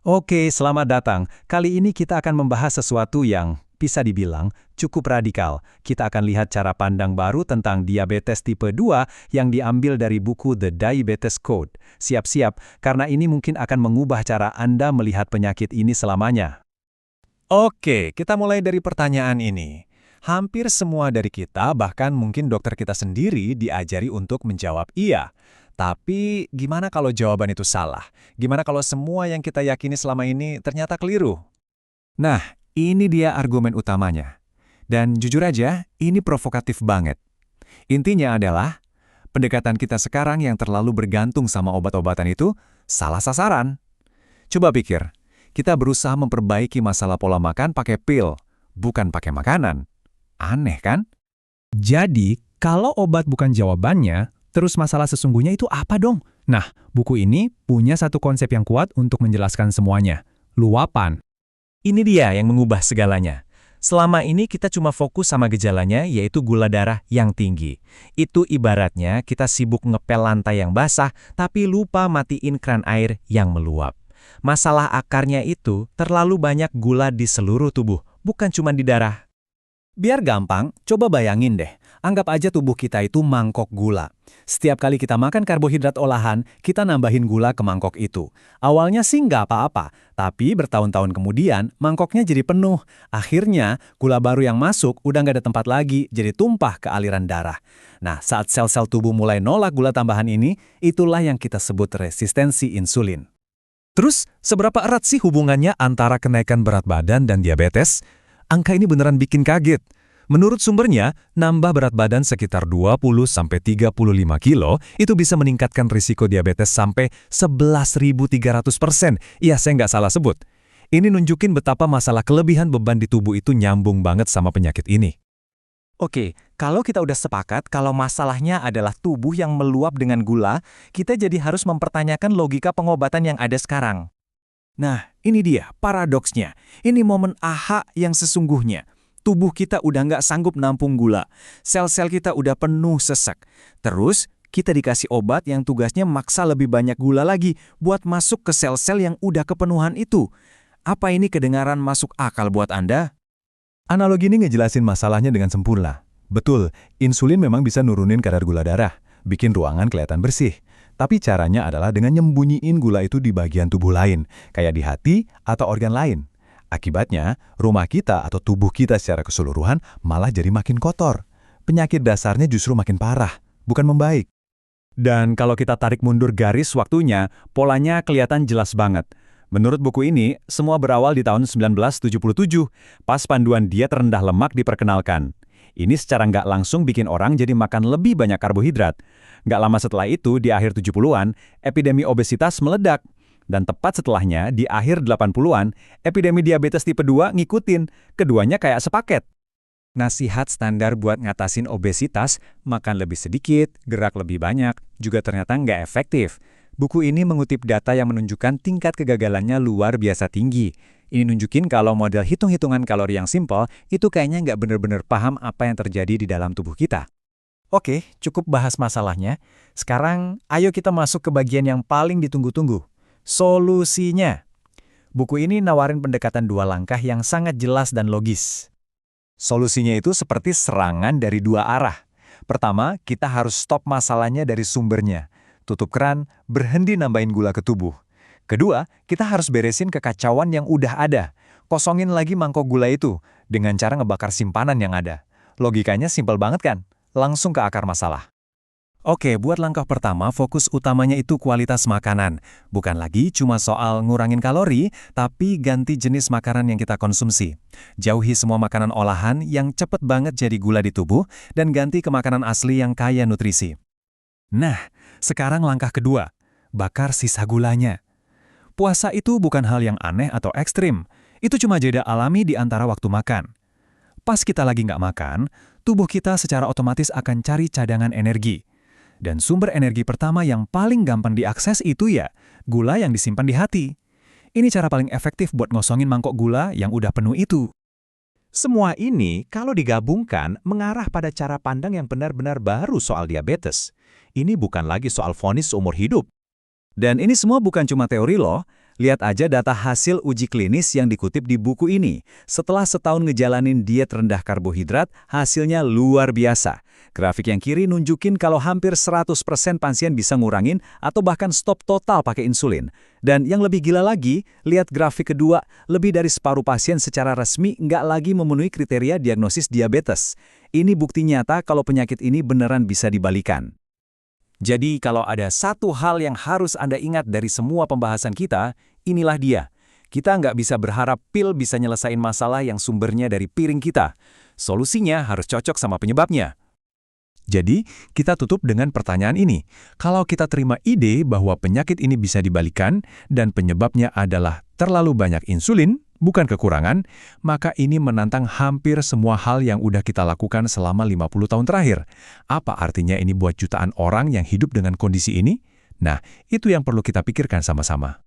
Oke, selamat datang. Kali ini kita akan membahas sesuatu yang bisa dibilang cukup radikal. Kita akan lihat cara pandang baru tentang diabetes tipe 2 yang diambil dari buku The Diabetes Code. Siap-siap, karena ini mungkin akan mengubah cara Anda melihat penyakit ini selamanya. Oke, kita mulai dari pertanyaan ini. Hampir semua dari kita, bahkan mungkin dokter kita sendiri, diajari untuk menjawab iya. Tapi gimana kalau jawaban itu salah? Gimana kalau semua yang kita yakini selama ini ternyata keliru? Nah, ini dia argumen utamanya. Dan jujur aja, ini provokatif banget. Intinya adalah, pendekatan kita sekarang yang terlalu bergantung sama obat-obatan itu salah sasaran. Coba pikir, kita berusaha memperbaiki masalah pola makan pakai pil, bukan pakai makanan. Aneh kan? Jadi, kalau obat bukan jawabannya, terus masalah sesungguhnya itu apa dong? Nah, buku ini punya satu konsep yang kuat untuk menjelaskan semuanya. Luapan. Ini dia yang mengubah segalanya. Selama ini kita cuma fokus sama gejalanya, yaitu gula darah yang tinggi. Itu ibaratnya kita sibuk ngepel lantai yang basah, tapi lupa matiin kran air yang meluap. Masalah akarnya itu terlalu banyak gula di seluruh tubuh, bukan cuma di darah. Biar gampang, coba bayangin deh. Anggap aja tubuh kita itu mangkok gula. Setiap kali kita makan karbohidrat olahan, kita nambahin gula ke mangkok itu. Awalnya sih nggak apa-apa, tapi bertahun-tahun kemudian, mangkoknya jadi penuh. Akhirnya, gula baru yang masuk udah nggak ada tempat lagi, jadi tumpah ke aliran darah. Nah, saat sel-sel tubuh mulai nolak gula tambahan ini, itulah yang kita sebut resistensi insulin. Terus, seberapa erat sih hubungannya antara kenaikan berat badan dan diabetes? Angka ini beneran bikin kaget. Menurut sumbernya, nambah berat badan sekitar 20–35 kilo itu bisa meningkatkan risiko diabetes sampai 11.300%. Iya, saya nggak salah sebut. Ini nunjukin betapa masalah kelebihan beban di tubuh itu nyambung banget sama penyakit ini. Oke, kalau kita udah sepakat kalau masalahnya adalah tubuh yang meluap dengan gula, kita jadi harus mempertanyakan logika pengobatan yang ada sekarang. Nah, ini dia paradoksnya. Ini momen aha yang sesungguhnya. Tubuh kita udah nggak sanggup nampung gula. Sel-sel kita udah penuh sesak. Terus, kita dikasih obat yang tugasnya maksa lebih banyak gula lagi buat masuk ke sel-sel yang udah kepenuhan itu. Apa ini kedengaran masuk akal buat Anda? Analogi ini ngejelasin masalahnya dengan sempurna. Betul, insulin memang bisa nurunin kadar gula darah, bikin ruangan kelihatan bersih. Tapi caranya adalah dengan nyembunyiin gula itu di bagian tubuh lain, kayak di hati atau organ lain. Akibatnya, rumah kita atau tubuh kita secara keseluruhan malah jadi makin kotor. Penyakit dasarnya justru makin parah, bukan membaik. Dan kalau kita tarik mundur garis waktunya, polanya kelihatan jelas banget. Menurut buku ini, semua berawal di tahun 1977, pas panduan diet rendah lemak diperkenalkan. Ini secara nggak langsung bikin orang jadi makan lebih banyak karbohidrat. Nggak lama setelah itu, di akhir 70-an, epidemi obesitas meledak. Dan tepat setelahnya, di akhir 80-an, epidemi diabetes tipe 2 ngikutin. Keduanya kayak sepaket. Nasihat standar buat ngatasin obesitas, makan lebih sedikit, gerak lebih banyak, juga ternyata nggak efektif. Buku ini mengutip data yang menunjukkan tingkat kegagalannya luar biasa tinggi. Ini nunjukin kalau model hitung-hitungan kalori yang simpel itu kayaknya nggak benar-benar paham apa yang terjadi di dalam tubuh kita. Oke, cukup bahas masalahnya. Sekarang, ayo kita masuk ke bagian yang paling ditunggu-tunggu. Solusinya. Buku ini nawarin pendekatan 2 langkah yang sangat jelas dan logis. Solusinya itu seperti serangan dari 2 arah. Pertama, kita harus stop masalahnya dari sumbernya. Tutup keran, berhenti nambahin gula ke tubuh. Kedua, kita harus beresin kekacauan yang udah ada. Kosongin lagi mangkok gula itu dengan cara ngebakar simpanan yang ada. Logikanya simpel banget kan? Langsung ke akar masalah. Oke, buat langkah pertama, fokus utamanya itu kualitas makanan. Bukan lagi cuma soal ngurangin kalori, tapi ganti jenis makanan yang kita konsumsi. Jauhi semua makanan olahan yang cepet banget jadi gula di tubuh, dan ganti ke makanan asli yang kaya nutrisi. Nah, sekarang langkah kedua, bakar sisa gulanya. Puasa itu bukan hal yang aneh atau ekstrim. Itu cuma jeda alami di antara waktu makan. Pas kita lagi nggak makan, tubuh kita secara otomatis akan cari cadangan energi. Dan sumber energi pertama yang paling gampang diakses itu ya, gula yang disimpan di hati. Ini cara paling efektif buat ngosongin mangkok gula yang udah penuh itu. Semua ini, kalau digabungkan, mengarah pada cara pandang yang benar-benar baru soal diabetes. Ini bukan lagi soal vonis seumur hidup. Dan ini semua bukan cuma teori loh. Lihat aja data hasil uji klinis yang dikutip di buku ini. Setelah setahun ngejalanin diet rendah karbohidrat, hasilnya luar biasa. Grafik yang kiri nunjukin kalau hampir 100% pasien bisa ngurangin atau bahkan stop total pakai insulin. Dan yang lebih gila lagi, lihat grafik kedua, lebih dari separuh pasien secara resmi nggak lagi memenuhi kriteria diagnosis diabetes. Ini bukti nyata kalau penyakit ini beneran bisa dibalikan. Jadi kalau ada satu hal yang harus Anda ingat dari semua pembahasan kita, inilah dia. Kita nggak bisa berharap pil bisa nyelesain masalah yang sumbernya dari piring kita. Solusinya harus cocok sama penyebabnya. Jadi, kita tutup dengan pertanyaan ini. Kalau kita terima ide bahwa penyakit ini bisa dibalikan dan penyebabnya adalah terlalu banyak insulin, bukan kekurangan, maka ini menantang hampir semua hal yang udah kita lakukan selama 50 tahun terakhir. Apa artinya ini buat jutaan orang yang hidup dengan kondisi ini? Nah, itu yang perlu kita pikirkan sama-sama.